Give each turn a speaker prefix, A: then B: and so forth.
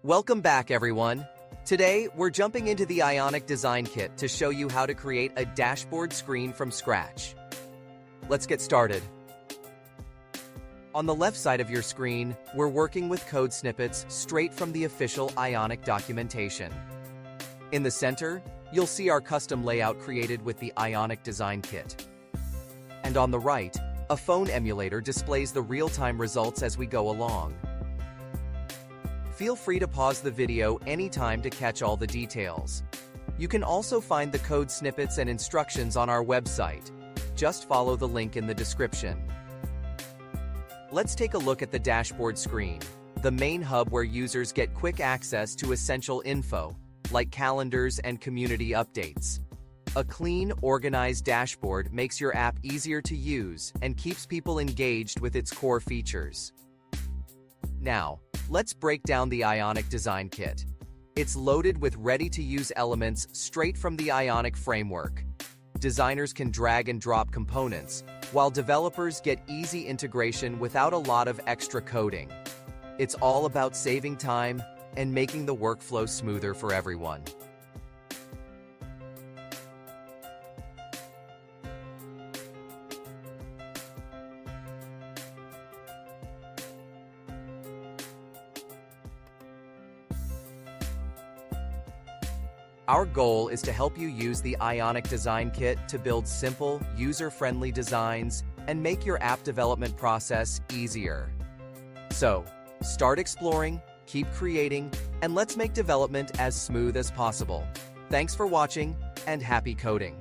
A: Welcome back, everyone. Today, we're jumping into the Ionic Design Kit to show you how to create a dashboard screen from scratch. Let's get started. On the left side of your screen, we're working with code snippets straight from the official Ionic documentation. In the center, you'll see our custom layout created with the Ionic Design Kit. And on the right, a phone emulator displays the real-time results as we go along. Feel free to pause the video anytime to catch all the details. You can also find the code snippets and instructions on our website. Just follow the link in the description. Let's take a look at the dashboard screen, the main hub where users get quick access to essential info, like calendars and community updates. A clean, organized dashboard makes your app easier to use and keeps people engaged with its core features. Now, let's break down the Ionic Design Kit. It's loaded with ready-to-use elements straight from the Ionic framework. Designers can drag and drop components, while developers get easy integration without a lot of extra coding. It's all about saving time and making the workflow smoother for everyone. Our goal is to help you use the Ionic Design Kit to build simple, user-friendly designs and make your app development process easier. So, start exploring, keep creating, and let's make development as smooth as possible. Thanks for watching, and happy coding!